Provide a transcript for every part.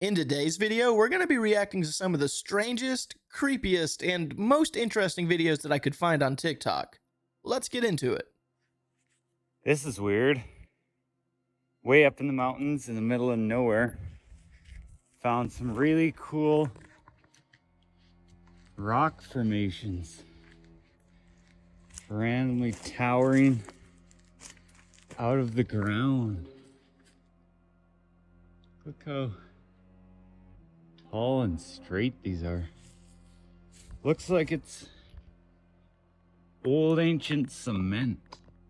In today's video, we're going to be reacting to some of the strangest, creepiest, and most interesting videos that I could find on TikTok. Let's get into it. This is weird. Way up in the mountains in the middle of nowhere. Found some really cool rock formations. Randomly towering out of the ground. Look how tall and straight these are. Looks like it's old ancient cement.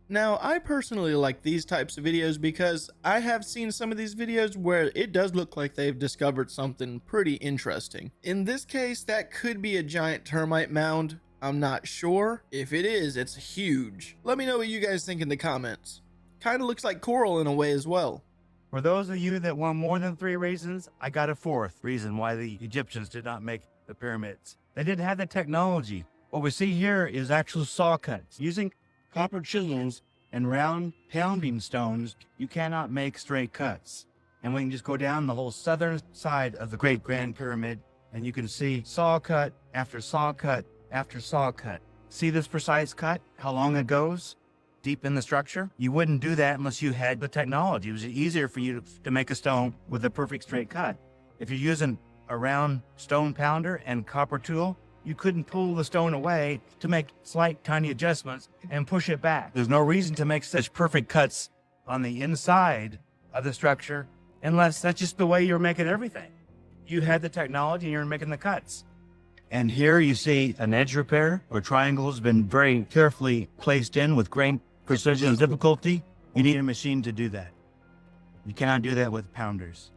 Now, I personally like these types of videos because I have seen some of these videos where it does look like they've discovered something pretty interesting. In this case, that could be a giant termite mound. I'm not sure. If it is, it's huge. Let me know what you guys think in the comments. Kinda looks like coral in a way as well. For those of you that want more than 3 reasons, I got a 4th reason why the Egyptians did not make the pyramids. They didn't have the technology. What we see here is actual saw cuts. Using copper chisels and round pounding stones, you cannot make straight cuts. And we can just go down the whole southern side of the Great Grand Pyramid, and you can see saw cut after saw cut after saw cut. See this precise cut, how long it goes? Deep in the structure? You wouldn't do that unless you had the technology. It was easier for you to make a stone with a perfect straight cut. If you're using a round stone pounder and copper tool, you couldn't pull the stone away to make slight tiny adjustments and push it back. There's no reason to make such perfect cuts on the inside of the structure unless that's just the way you're making everything. You had the technology and you're making the cuts. And here you see an edge repair where triangle has been very carefully placed in with great precision and difficulty. You need a machine to do that. You cannot do that with pounders.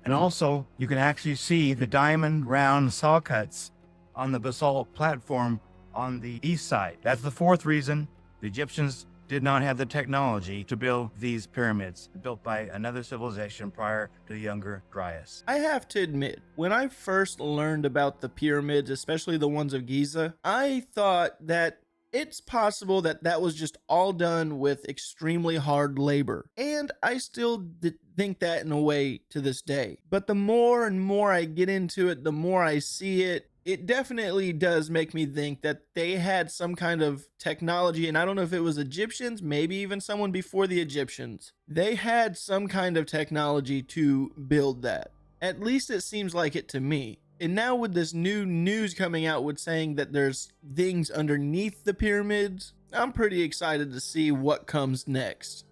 And also, you can actually see the diamond round saw cuts on the basalt platform on the east side. That's the 4th reason the Egyptians did not have the technology to build these pyramids, built by another civilization prior to the Younger Dryas. I have to admit, when I first learned about the pyramids, especially the ones of Giza, I thought that it's possible that that was just all done with extremely hard labor. And I still think that in a way to this day. But the more and more I get into it, the more I see it, it definitely does make me think that they had some kind of technology, and I don't know if it was Egyptians, maybe even someone before the Egyptians. They had some kind of technology to build that. At least it seems like it to me. And now with this new news coming out with saying that there's things underneath the pyramids, I'm pretty excited to see what comes next.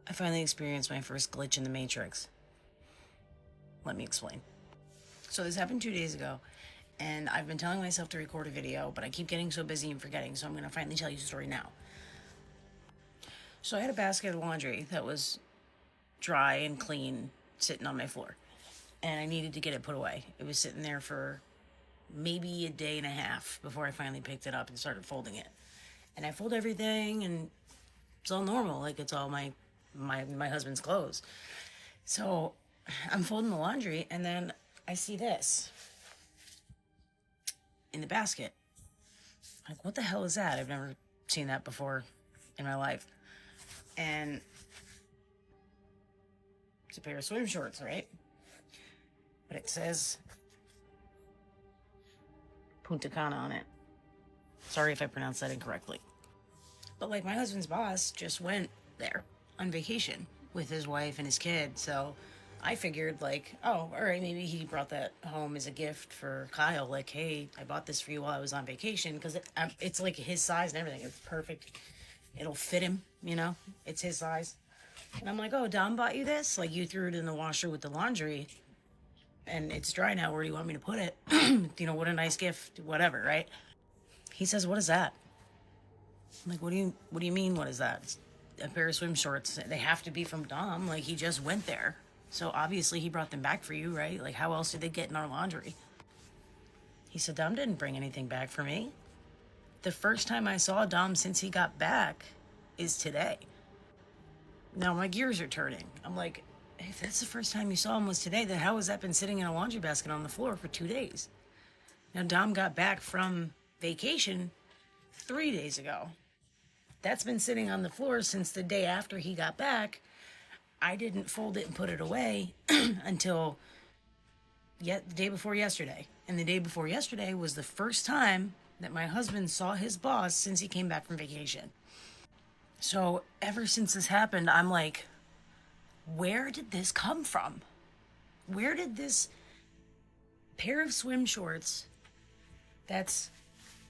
I finally experienced my first glitch in the Matrix. Let me explain. So this happened 2 days ago, and I've been telling myself to record a video, but I keep getting so busy and forgetting, so I'm going to finally tell you the story now. So I had a basket of laundry that was dry and clean sitting on my floor, and I needed to get it put away. It was sitting there for maybe a day and a half before I finally picked it up and started folding it. And I fold everything, and it's all normal, like it's all my husband's clothes. So I'm folding the laundry, and then I see this in the basket. Like, what the hell is that? I've never seen that before in my life. And it's a pair of swim shorts, right? But it says Punta Cana on it. Sorry if I pronounced that incorrectly. But like, my husband's boss just went there on vacation with his wife and his kid, so I figured, like, oh, all right, maybe he brought that home as a gift for Kyle. Like, hey, I bought this for you while I was on vacation, because it's like his size and everything. It's perfect. It'll fit him, you know? It's his size. And I'm like, oh, Dom bought you this? Like, you threw it in the washer with the laundry, and it's dry now. Where do you want me to put it? You know, what a nice gift, whatever, right? He says, what is that? I'm like, what do you mean, what is that? It's a pair of swim shorts. They have to be from Dom. Like, he just went there. So obviously he brought them back for you, right? Like, how else did they get in our laundry? He said, Dom didn't bring anything back for me. The first time I saw Dom since he got back is today. Now my gears are turning. I'm like, if that's the first time you saw him was today, then how has that been sitting in a laundry basket on the floor for 2 days? Now Dom got back from vacation 3 days ago. That's been sitting on the floor since the day after he got back. I didn't fold it and put it away until yet the day before yesterday. And the day before yesterday was the first time that my husband saw his boss since he came back from vacation. So ever since this happened, I'm like, where did this come from? Where did this pair of swim shorts that's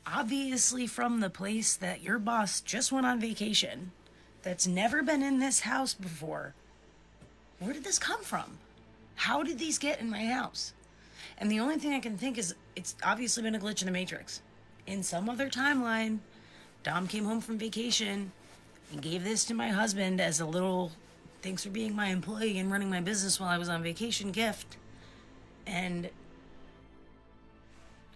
obviously from the place that your boss just went on vacation, that's never been in this house before, where did this come from? How did these get in my house? And the only thing I can think is it's obviously been a glitch in the Matrix. In some other timeline, Dom came home from vacation and gave this to my husband as a little thanks for being my employee and running my business while I was on vacation gift. And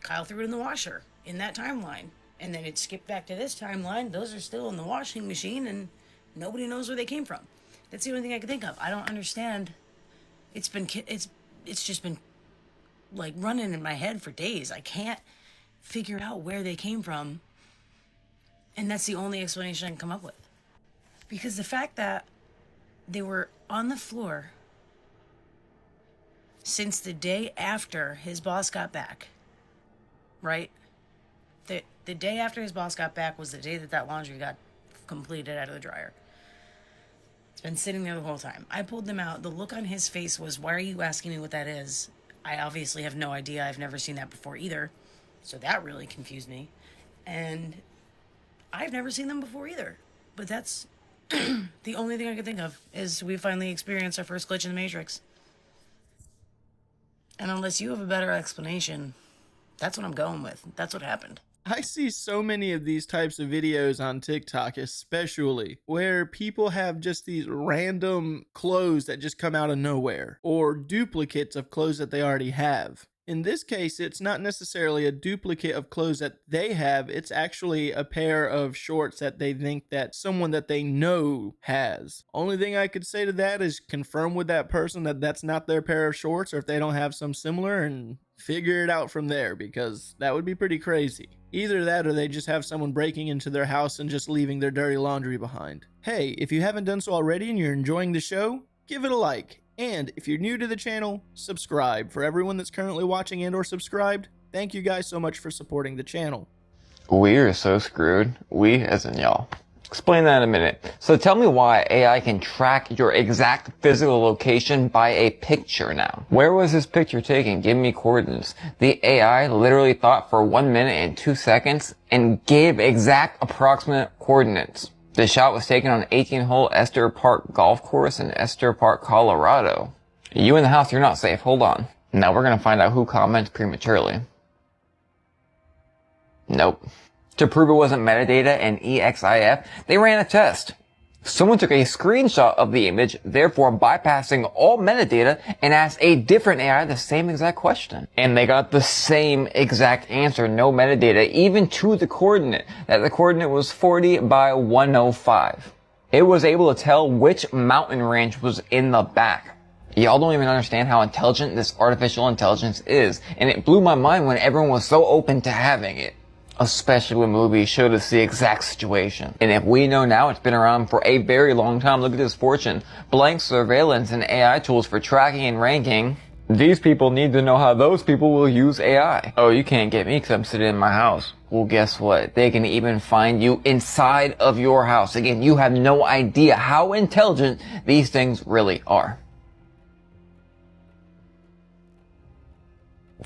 Kyle threw it in the washer in that timeline. And then it skipped back to this timeline. Those are still in the washing machine and nobody knows where they came from. That's the only thing I can think of. I don't understand. It's just been like running in my head for days. I can't figure out where they came from. And that's the only explanation I can come up with. Because the fact that they were on the floor since the day after his boss got back, right? The day after his boss got back was the day that laundry got completed out of the dryer. It's been sitting there the whole time. I pulled them out. The look on his face was, why are you asking me what that is? I obviously have no idea. I've never seen that before either. So that really confused me. And I've never seen them before either. But that's the only thing I can think of is we finally experienced our first glitch in the Matrix. And unless you have a better explanation, that's what I'm going with. That's what happened. I see so many of these types of videos on TikTok, especially where people have just these random clothes that just come out of nowhere or duplicates of clothes that they already have. In this case, it's not necessarily a duplicate of clothes that they have. It's actually a pair of shorts that they think that someone that they know has. Only thing I could say to that is confirm with that person that that's not their pair of shorts, or if they don't have some similar, and figure it out from there, because that would be pretty crazy. Either that or they just have someone breaking into their house and just leaving their dirty laundry behind. Hey, if you haven't done so already and you're enjoying the show, give it a like. And if you're new to the channel, subscribe. For everyone that's currently watching and or subscribed, thank you guys so much for supporting the channel. We are so screwed. We as in y'all. Explain that in a minute. So tell me why AI can track your exact physical location by a picture now. Where was this picture taken? Give me coordinates. The AI literally thought for 1 minute and 2 seconds and gave exact approximate coordinates. The shot was taken on 18-hole Esther Park Golf Course in Esther Park, Colorado. You in the house, you're not safe. Hold on. Now we're gonna find out who comments prematurely. Nope. To prove it wasn't metadata and EXIF, they ran a test. Someone took a screenshot of the image, therefore bypassing all metadata, and asked a different AI the same exact question. And they got the same exact answer, no metadata, even to the coordinate, that the coordinate was 40 by 105. It was able to tell which mountain range was in the back. Y'all don't even understand how intelligent this artificial intelligence is, and it blew my mind when everyone was so open to having it. Especially when movies showed us the exact situation. And if we know now it's been around for a very long time, look at this fortune. Blank surveillance and AI tools for tracking and ranking. These people need to know how those people will use AI. Oh, you can't get me because I'm sitting in my house. Well, guess what? They can even find you inside of your house. Again, you have no idea how intelligent these things really are.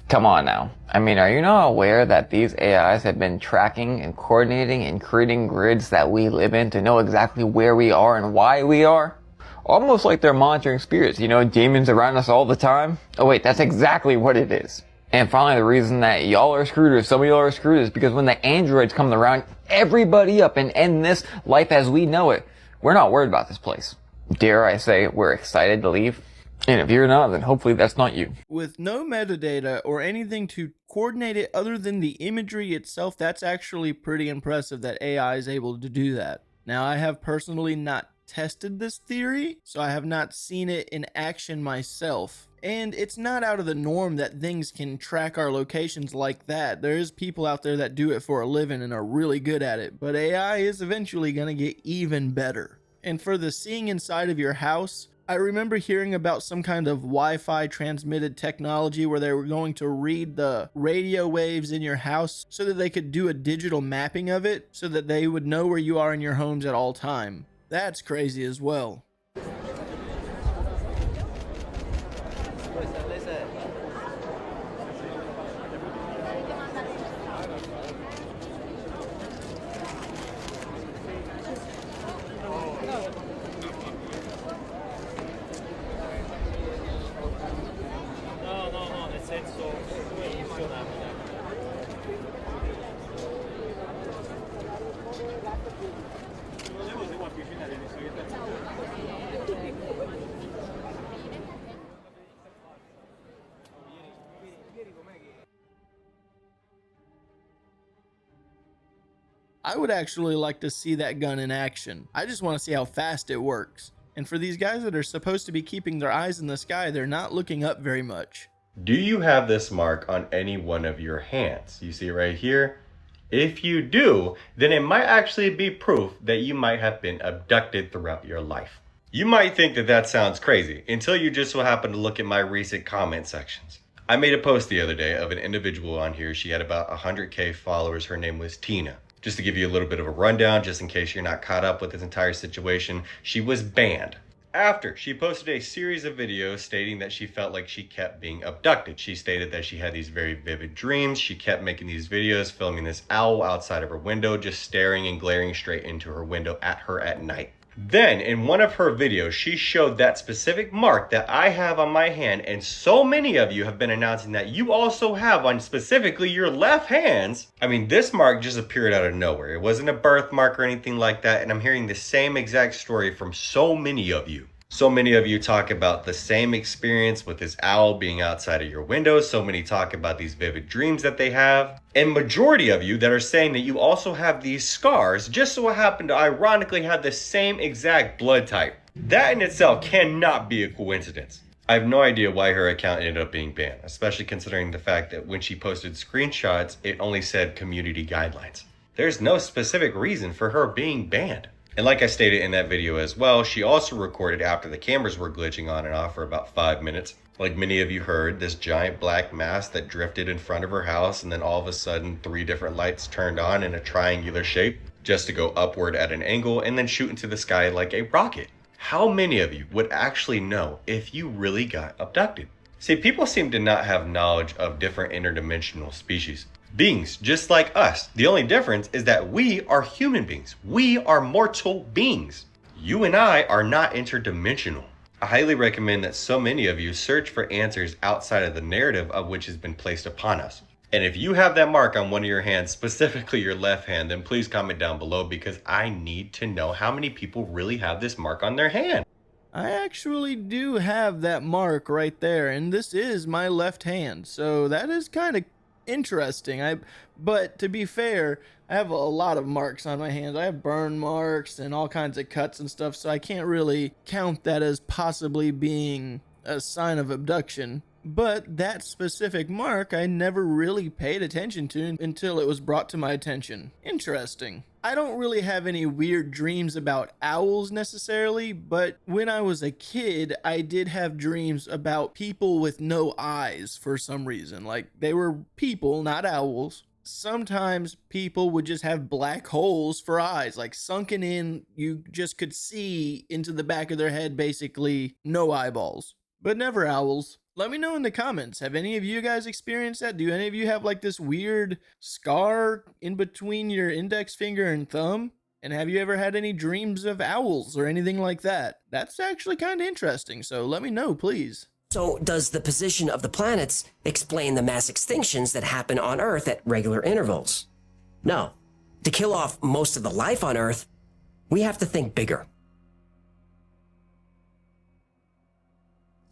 Come on now. I mean, are you not aware that these AIs have been tracking and coordinating and creating grids that we live in to know exactly where we are and why we are? Almost like they're monitoring spirits, you know, demons around us all the time. Oh wait, that's exactly what it is. And finally, the reason that y'all are screwed, or some of y'all are screwed, is because when the androids come around everybody up and end this life as we know it, we're not worried about this place. Dare I say, we're excited to leave? And if you're not, then hopefully that's not you. With no metadata or anything to coordinate it other than the imagery itself, that's actually pretty impressive that AI is able to do that. Now, I have personally not tested this theory, so I have not seen it in action myself. And it's not out of the norm that things can track our locations like that. There is people out there that do it for a living and are really good at it, but AI is eventually going to get even better. And for the seeing inside of your house, I remember hearing about some kind of Wi-Fi transmitted technology where they were going to read the radio waves in your house so that they could do a digital mapping of it so that they would know where you are in your homes at all time. That's crazy as well. I would actually like to see that gun in action. I just want to see how fast it works. And for these guys that are supposed to be keeping their eyes in the sky, they're not looking up very much. Do you have this mark on any one of your hands? You see right here? If you do, then it might actually be proof that you might have been abducted throughout your life. You might think that that sounds crazy until you just so happen to look at my recent comment sections. I made a post the other day of an individual on here. She had about 100K followers. Her name was Tina. Just to give you a little bit of a rundown, just in case you're not caught up with this entire situation, she was banned after she posted a series of videos stating that she felt like she kept being abducted. She stated that she had these very vivid dreams. She kept making these videos, filming this owl outside of her window, just staring and glaring straight into her window at her at night. Then, in one of her videos, she showed that specific mark that I have on my hand, and so many of you have been announcing that you also have on specifically your left hands. I mean, this mark just appeared out of nowhere. It wasn't a birthmark or anything like that, and I'm hearing the same exact story from so many of you. So many of you talk about the same experience with this owl being outside of your window. So many talk about these vivid dreams that they have. And majority of you that are saying that you also have these scars just so happen to ironically have the same exact blood type. That in itself cannot be a coincidence. I have no idea why her account ended up being banned, especially considering the fact that when she posted screenshots, it only said community guidelines. There's no specific reason for her being banned. And like I stated in that video as well, she also recorded after the cameras were glitching on and off for about 5 minutes. Like many of you heard, this giant black mass that drifted in front of her house, and then all of a sudden 3 different lights turned on in a triangular shape just to go upward at an angle and then shoot into the sky like a rocket. How many of you would actually know if you really got abducted? See, people seem to not have knowledge of different interdimensional species. Beings just like us. The only difference is that we are human beings. We are mortal beings. You and I are not interdimensional. I highly recommend that so many of you search for answers outside of the narrative of which has been placed upon us. And if you have that mark on one of your hands, specifically your left hand, then please comment down below because I need to know how many people really have this mark on their hand. I actually do have that mark right there, and this is my left hand, so that is kind of interesting. But to be fair, I have a lot of marks on my hands. I have burn marks and all kinds of cuts and stuff, so I can't really count that as possibly being a sign of abduction. But that specific mark I never really paid attention to until it was brought to my attention. Interesting. I don't really have any weird dreams about owls necessarily, but when I was a kid, I did have dreams about people with no eyes for some reason. Like, they were people, not owls. Sometimes people would just have black holes for eyes, like sunken in, you just could see into the back of their head, basically no eyeballs, but never owls. Let me know in the comments, have any of you guys experienced that? Do any of you have like this weird scar in between your index finger and thumb? And have you ever had any dreams of owls or anything like that? That's actually kind of interesting, so let me know, please. So does the position of the planets explain the mass extinctions that happen on Earth at regular intervals? No. To kill off most of the life on Earth, we have to think bigger.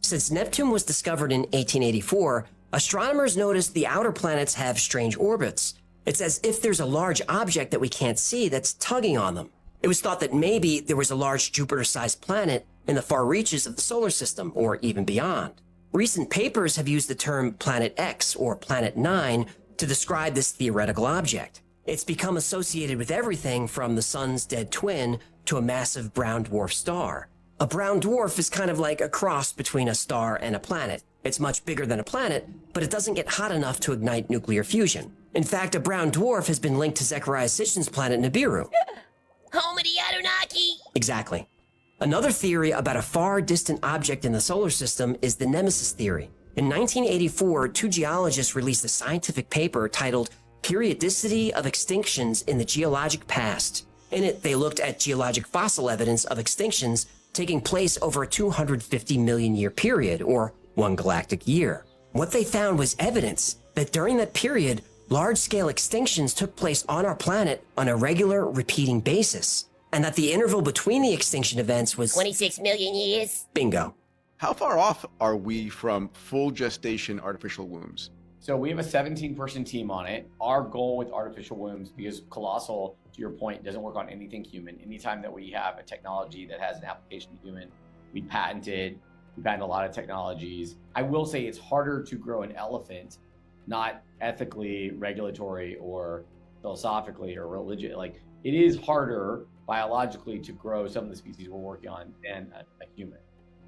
Since Neptune was discovered in 1884, astronomers noticed the outer planets have strange orbits. It's as if there's a large object that we can't see that's tugging on them. It was thought that maybe there was a large Jupiter-sized planet in the far reaches of the solar system, or even beyond. Recent papers have used the term Planet X or Planet 9 to describe this theoretical object. It's become associated with everything from the sun's dead twin to a massive brown dwarf star. A brown dwarf is kind of like a cross between a star and a planet. It's much bigger than a planet, but it doesn't get hot enough to ignite nuclear fusion. In fact, a brown dwarf has been linked to Zechariah Sitchin's planet Nibiru. Home of the Anunnaki! Exactly. Another theory about a far distant object in the solar system is the Nemesis theory. In 1984, two geologists released a scientific paper titled Periodicity of Extinctions in the Geologic Past. In it, they looked at geologic fossil evidence of extinctions taking place over a 250 million year period, or one galactic year. What they found was evidence that during that period, large-scale extinctions took place on our planet on a regular, repeating basis, and that the interval between the extinction events was 26 million years. bingo. How far off are we from full gestation artificial wombs? So we have a 17-person team on it. Our goal with artificial wombs, because Colossal, to your point, doesn't work on anything human. Anytime that we have a technology that has an application to human, we patent it. We patent a lot of technologies. I will say it's harder to grow an elephant, not ethically, regulatory, or philosophically, or religious. Like, it is harder biologically to grow some of the species we're working on than a human.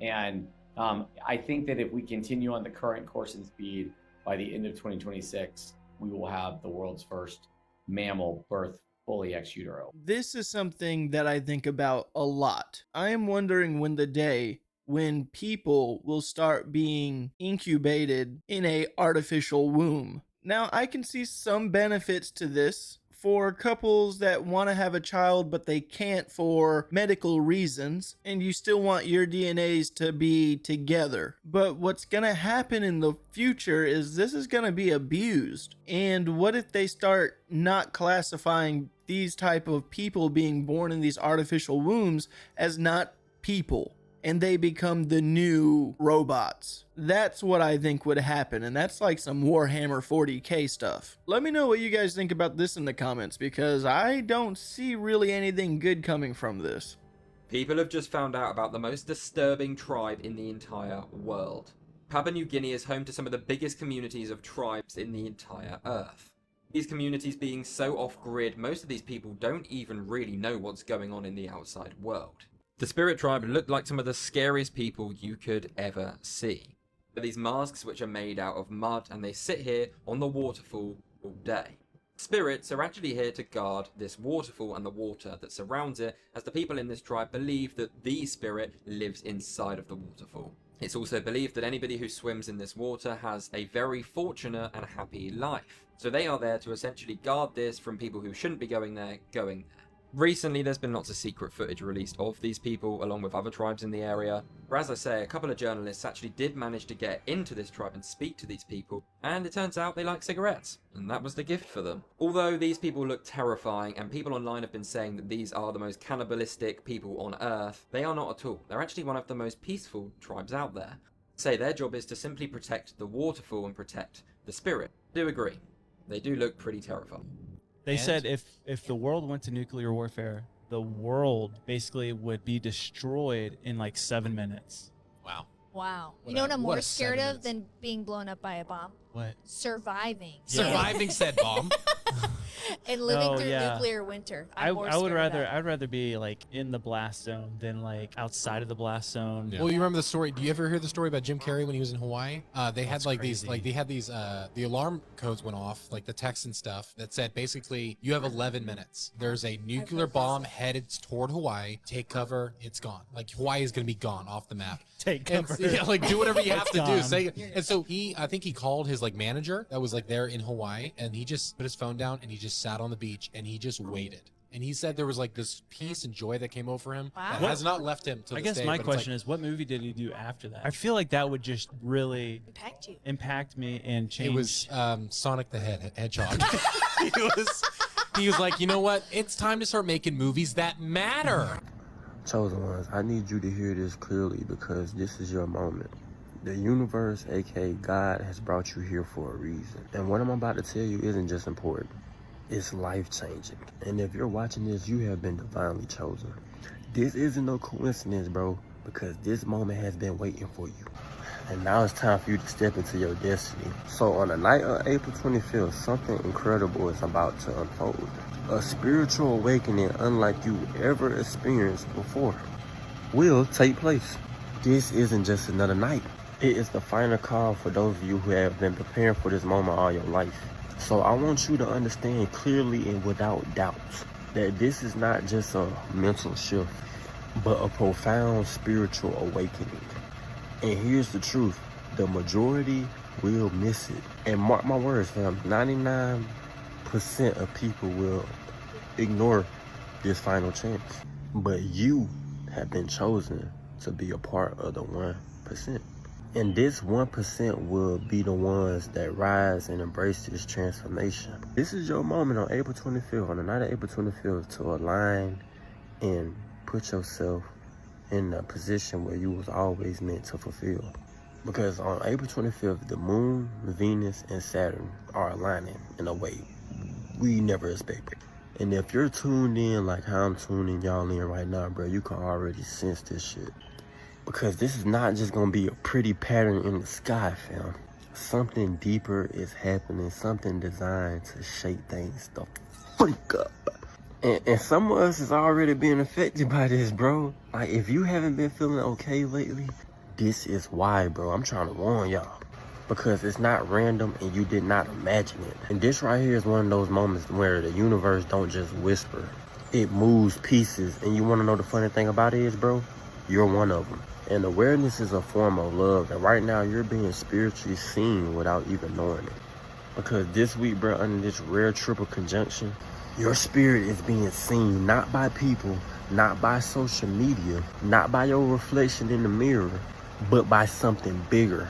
And I think that if we continue on the current course and speed, by the end of 2026, we will have the world's first mammal birth fully ex utero. This is something that I think about a lot. I am wondering when the day when people will start being incubated in a artificial womb. Now, I can see some benefits to this for couples that want to have a child but they can't for medical reasons, and you still want your DNAs to be together. But what's going to happen in the future is this is going to be abused. And what if they start not classifying these type of people being born in these artificial wombs as not people, and they become the new robots? That's what I think would happen, and that's like some Warhammer 40k stuff. Let me know what you guys think about this in the comments, because I don't see really anything good coming from this. People have just found out about the most disturbing tribe in the entire world. Papua New Guinea is home to some of the biggest communities of tribes in the entire Earth. These communities being so off-grid, most of these people don't even really know what's going on in the outside world. The spirit tribe looked like some of the scariest people you could ever see. They're these masks which are made out of mud, and they sit here on the waterfall all day. Spirits are actually here to guard this waterfall and the water that surrounds it, as the people in this tribe believe that the spirit lives inside of the waterfall. It's also believed that anybody who swims in this water has a very fortunate and happy life. So they are there to essentially guard this from people who shouldn't be going there, going there. Recently, there's been lots of secret footage released of these people, along with other tribes in the area. But as I say, a couple of journalists actually did manage to get into this tribe and speak to these people, and it turns out they like cigarettes, and that was the gift for them. Although these people look terrifying, and people online have been saying that these are the most cannibalistic people on Earth, they are not at all. They're actually one of the most peaceful tribes out there. Say their job is to simply protect the waterfall and protect the spirit. Do agree. They do look pretty terrifying. They said if the world went to nuclear warfare, the world basically would be destroyed in like 7 minutes. Wow. Wow. You know what I'm more scared of than being blown up by a bomb? What? Surviving. Surviving said bomb. And living through nuclear winter. I would rather be like in the blast zone than like outside of the blast zone. Yeah. Well, you remember the story? Do you ever hear the story about Jim Carrey when he was in Hawaii? They had like crazy. the alarm codes went off, like the text and stuff that said basically you have 11 minutes. There's a nuclear bomb headed toward Hawaii. Take cover. It's gone. Like Hawaii is going to be gone off the map. Take cover. And, yeah, like do whatever you have to gone. do. Say, and so I think he called his like manager that was like there in Hawaii, and he just put his phone down and he just sat on the beach and he just waited. And he said there was like this peace and joy that came over him that has not left him to this day. I guess my question is, what movie did he do after that? I feel like that would just really impact me and change. It was Sonic the Hedgehog. he was like, you know what? It's time to start making movies that matter. Chosen ones, I need you to hear this clearly because this is your moment. The universe, aka God, has brought you here for a reason. And what I'm about to tell you isn't just important. It's life-changing. And if you're watching this, you have been divinely chosen. This isn't no coincidence, bro, because this moment has been waiting for you. And now it's time for you to step into your destiny. So on the night of April 25th, something incredible is about to unfold. A spiritual awakening unlike you ever experienced before. will take place. This isn't just another night. It is the final call for those of you who have been preparing for this moment all your life. So I want you to understand clearly and without doubt that this is not just a mental shift, but a profound spiritual awakening. And here's the truth. The majority will miss it. And mark my words, fam, 99% of people will ignore this final chance. But you have been chosen to be a part of the 1%. And this 1% will be the ones that rise and embrace this transformation. This is your moment on April 25th, on the night of April 25th, to align and put yourself in the position where you was always meant to fulfill. Because on April 25th, the moon, Venus, and Saturn are aligning in a way we never expected. And if you're tuned in like how I'm tuning y'all in right now, bro, you can already sense this shit. Because this is not just gonna be a pretty pattern in the sky, fam. Something deeper is happening, something designed to shake things the freak up. And some of us is already being affected by this, bro. Like, if you haven't been feeling okay lately, this is why, bro. I'm trying to warn y'all. Because it's not random and you did not imagine it. And this right here is one of those moments where the universe don't just whisper. It moves pieces. And you want to know the funny thing about it is, bro? You're one of them. And awareness is a form of love. And right now, you're being spiritually seen without even knowing it. Because this week, bro, under this rare triple conjunction, your spirit is being seen not by people, not by social media, not by your reflection in the mirror, but by something bigger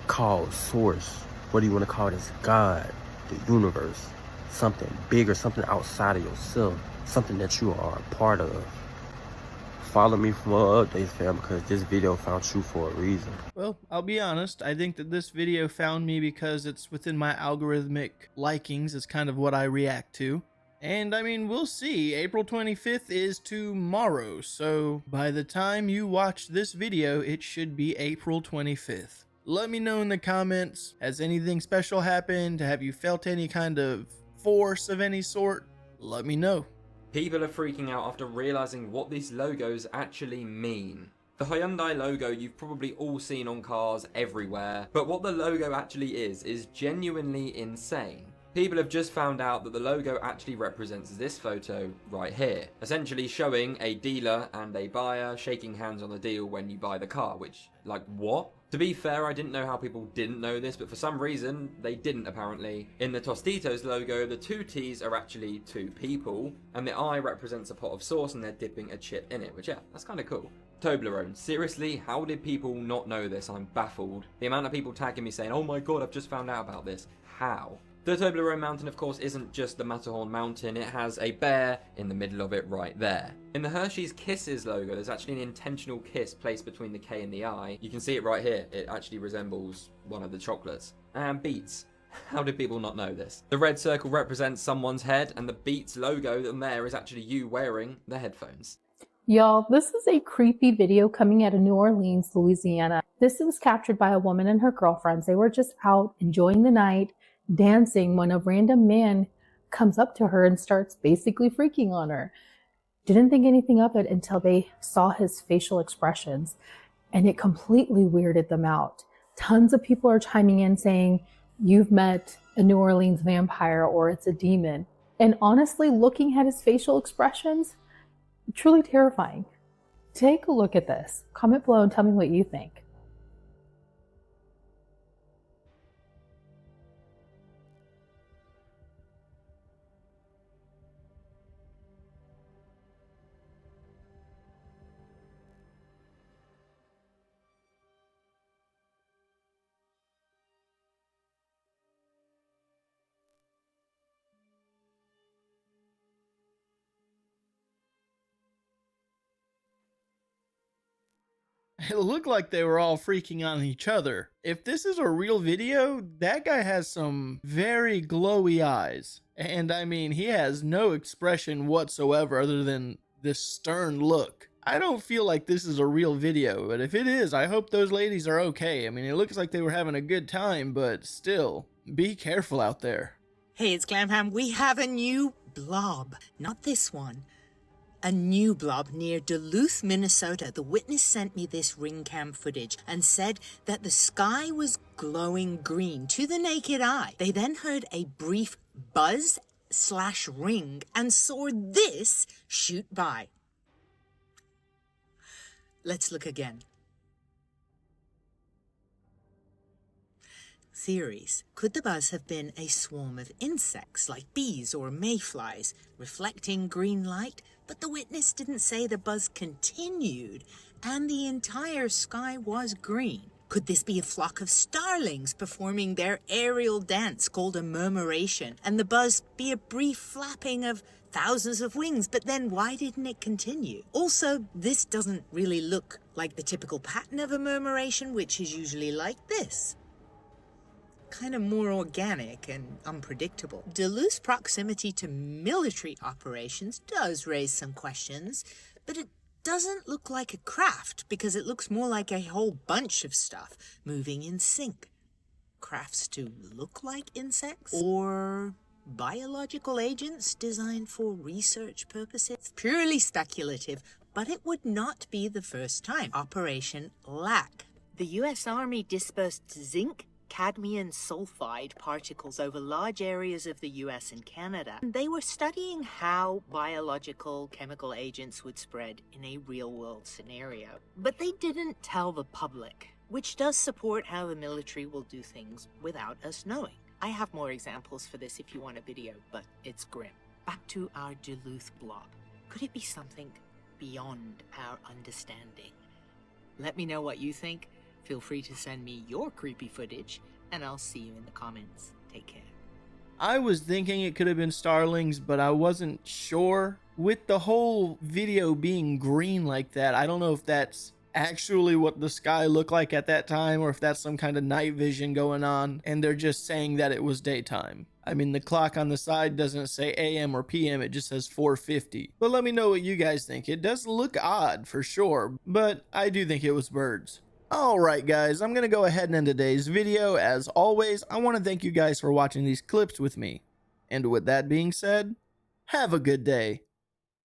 called Source. What do you want to call this? God, the universe, something bigger, something outside of yourself, something that you are a part of. Follow me for more updates, fam, because this video found you for a reason. Well, I'll be honest, I think that this video found me because it's within my algorithmic likings. It's kind of what I react to. And I mean, we'll see. April 25th is tomorrow, so by the time you watch this video, it should be April 25th. Let me know in the comments, has anything special happened? Have you felt any kind of force of any sort? Let me know. People are freaking out after realizing what these logos actually mean. The Hyundai logo you've probably all seen on cars everywhere, but what the logo actually is genuinely insane. People have just found out that the logo actually represents this photo right here, essentially showing a dealer and a buyer shaking hands on the deal when you buy the car, which, like, what? To be fair, I didn't know how people didn't know this, but for some reason, they didn't apparently. In the Tostitos logo, the two T's are actually two people, and the I represents a pot of sauce and they're dipping a chip in it, which, yeah, that's kind of cool. Toblerone, seriously, how did people not know this? I'm baffled. The amount of people tagging me saying, oh my god, I've just found out about this. How? The Toblerone mountain, of course, isn't just the Matterhorn mountain, it has a bear in the middle of it right there. In the Hershey's Kisses logo, there's actually an intentional kiss placed between the K and the I. You can see it right here, it actually resembles one of the chocolates. And Beats. How did people not know this? The red circle represents someone's head, and the Beats logo on there is actually you wearing the headphones. Y'all, this is a creepy video coming out of New Orleans, Louisiana. This was captured by a woman and her girlfriends. They were just out enjoying the night, dancing, when a random man comes up to her and starts basically freaking on her. Didn't think anything of it until they saw his facial expressions, and it completely weirded them out. Tons of people are chiming in saying, you've met a New Orleans vampire or it's a demon. And honestly, looking at his facial expressions, truly terrifying. Take a look at this. Comment below and tell me what you think. It looked like they were all freaking on each other. If this is a real video, that guy has some very glowy eyes. And I mean, he has no expression whatsoever other than this stern look. I don't feel like this is a real video, but if it is, I hope those ladies are okay. I mean, it looks like they were having a good time, but still, be careful out there. Hey, it's Glamham. We have a new blob. Not this one. A new blob near Duluth, Minnesota. The witness sent me this ring cam footage and said that the sky was glowing green to the naked eye. They then heard a brief buzz/ring and saw this shoot by. Let's look again. Theories. Could the buzz have been a swarm of insects like bees or mayflies reflecting green light? But the witness didn't say the buzz continued and the entire sky was green. Could this be a flock of starlings performing their aerial dance called a murmuration, and the buzz be a brief flapping of thousands of wings? But then why didn't it continue? Also, this doesn't really look like the typical pattern of a murmuration, which is usually like this. Kind of more organic and unpredictable. Duluth's proximity to military operations does raise some questions, but it doesn't look like a craft because it looks more like a whole bunch of stuff moving in sync. Crafts to look like insects? Or biological agents designed for research purposes? Purely speculative, but it would not be the first time. Operation LAC. The U.S. Army dispersed zinc, cadmium sulfide particles over large areas of the US and Canada. They were studying how biological chemical agents would spread in a real-world scenario. But they didn't tell the public, which does support how the military will do things without us knowing. I have more examples for this if you want a video, but it's grim. Back to our Duluth blob. Could it be something beyond our understanding? Let me know what you think. Feel free to send me your creepy footage, and I'll see you in the comments. Take care. I was thinking it could have been starlings, but I wasn't sure. With the whole video being green like that, I don't know if that's actually what the sky looked like at that time, or if that's some kind of night vision going on, and they're just saying that it was daytime. I mean, the clock on the side doesn't say AM or PM, it just says 4:50. But let me know what you guys think. It does look odd for sure, but I do think it was birds. Alright guys, I'm going to go ahead and end today's video. As always, I want to thank you guys for watching these clips with me. And with that being said, have a good day.